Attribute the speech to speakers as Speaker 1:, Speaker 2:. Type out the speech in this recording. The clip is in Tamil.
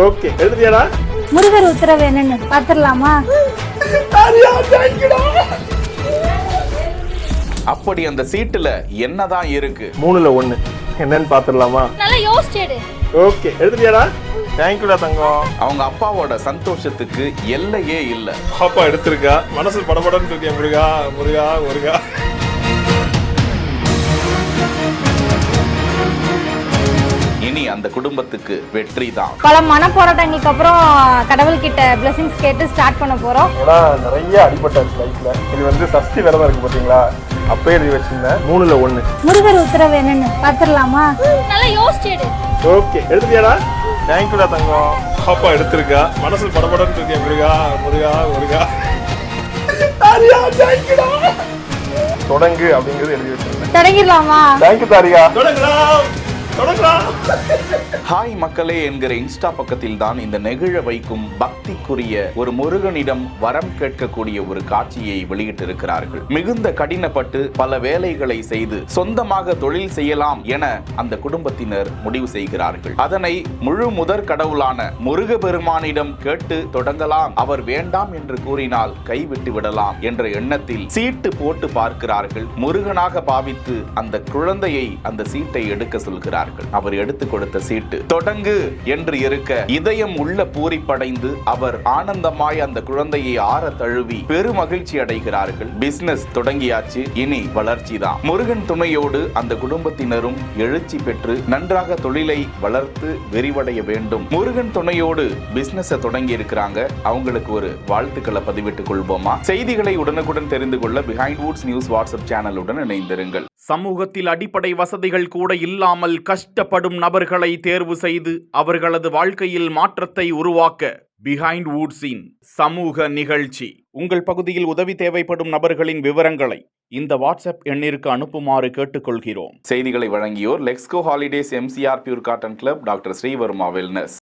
Speaker 1: ஓகே எழுதுறியாடா?
Speaker 2: முருகர் உத்தரவு என்னன்னு பாத்துடலாமா?
Speaker 3: அப்படி அந்த சீட்டுல என்னதான் இருக்கு?
Speaker 1: 3ல் 1 என்னன்னு பாத்துடலாமா?
Speaker 2: நல்லா யோசிச்சேடு.
Speaker 1: ஓகே எழுதுறியாடா? தேங்க்யூடா தங்கம்.
Speaker 3: அவங்க அப்பாவோட சந்தோஷத்துக்கு எல்லையே இல்ல.
Speaker 1: அப்பா எடுத்திருக்கா, மனசு படபடன்னு இருக்கேன். முருகா முருகா முருகா.
Speaker 3: இனி அந்த குடும்பத்துக்கு வெற்றி தான்.
Speaker 2: பல மன போராட்டங்களுக்கு அப்புறம் கடவுள்கிட்ட பிளஸிங்ஸ் கேட்டு ஸ்டார்ட் பண்ண போறோம்.
Speaker 1: நிறைய அடிபட்டாச்சு லைஃப்ல. இது சஷ்டி விரதம் இருக்கு பாத்தீங்களா, அப்பயே எழுதி வச்சிருந்தேன். 3ல் 1
Speaker 2: முருகர் உத்தரவு என்னன்னு பாத்துடலாமா? நல்லா யோசிச்சேடு.
Speaker 1: ஓகே எழுதுறியாடா? தேங்க்யூடா தங்கம். அப்பா எடுத்திருக்கா, மனசு படபடன்னு இருக்கேன். முருகா முருகா முருகா. தொடங்கு அப்படிங்கிறது எழுதி வச்சிருந்தேன்.
Speaker 2: தொடங்கிடலாமா?
Speaker 1: தேங்க்யூ தாரிகா. தொடங்கலாம்.
Speaker 3: ஹாய் மக்களே என்கிற இன்ஸ்டா பக்கத்தில் தான் இந்த நெகிழ வைக்கும் பக்திக்குரிய ஒரு முருகனிடம் வரம் கேட்கக்கூடிய ஒரு காட்சியை வெளியிட்டிருக்கிறார்கள். மிகுந்த கடினப்பட்டு பல வேலைகளை செய்து சொந்தமாக தொழில் செய்யலாம் என அந்த குடும்பத்தினர் முடிவு செய்கிறார்கள். அதனை முழு முதற் கடவுளான முருகபெருமானிடம் கேட்டு தொடங்கலாம். அவர் வேண்டாம் என்று கூறினால் கைவிட்டு விடலாம் என்ற எண்ணத்தில் சீட்டு போட்டு பார்க்கிறார்கள். முருகனாக பாவித்து அந்த குழந்தையை அந்த சீட்டை எடுக்க சொல்கிறார்கள். அவர் எடுத்து கொடுத்த சீட்டு தொடங்கு என்று இருக்க இதயம் உள்ள பூரிப்படைந்து அவர் ஆனந்தமாய் அந்த குழந்தையை ஆற தழுவி பெருமகிழ்ச்சி அடைகிறார்கள். பிசினஸ் தொடங்கியாச்சு, இனி வளர்ச்சி தான். முருகன் துணையோடு அந்த குடும்பத்தினரும் எழுச்சி பெற்று நன்றாக தொழிலை வளர்த்து விரிவடைய வேண்டும். முருகன் துணையோடு பிசினஸ் தொடங்கி இருக்கிறாங்க. அவங்களுக்கு ஒரு வாழ்த்துக்களை பதிவிட்டுக் கொள்வோமா? செய்திகளை உடனுக்குடன் தெரிந்து கொள்ள பிஹைண்ட் வுட்ஸ் நியூஸ் வாட்ஸ்அப் சேனலுடன் இணைந்திருங்கள். சமூகத்தில் அடிப்படை வசதிகள் கூட இல்லாமல் கஷ்டப்படும் நபர்களை தேர்வு செய்து அவர்களது வாழ்க்கையில் மாற்றத்தை உருவாக்க பிஹைண்ட் வுட்ஸின் சமூக நிகழ்ச்சி. உங்கள் பகுதியில் உதவி தேவைப்படும் நபர்களின் விவரங்களை இந்த வாட்ஸ்அப் எண்ணிற்கு அனுப்புமாறு கேட்டுக்கொள்கிறோம். செய்திகளை வழங்கியோர் Lexco holidays, MCR pure cotton club, doctor Srivarma wellness.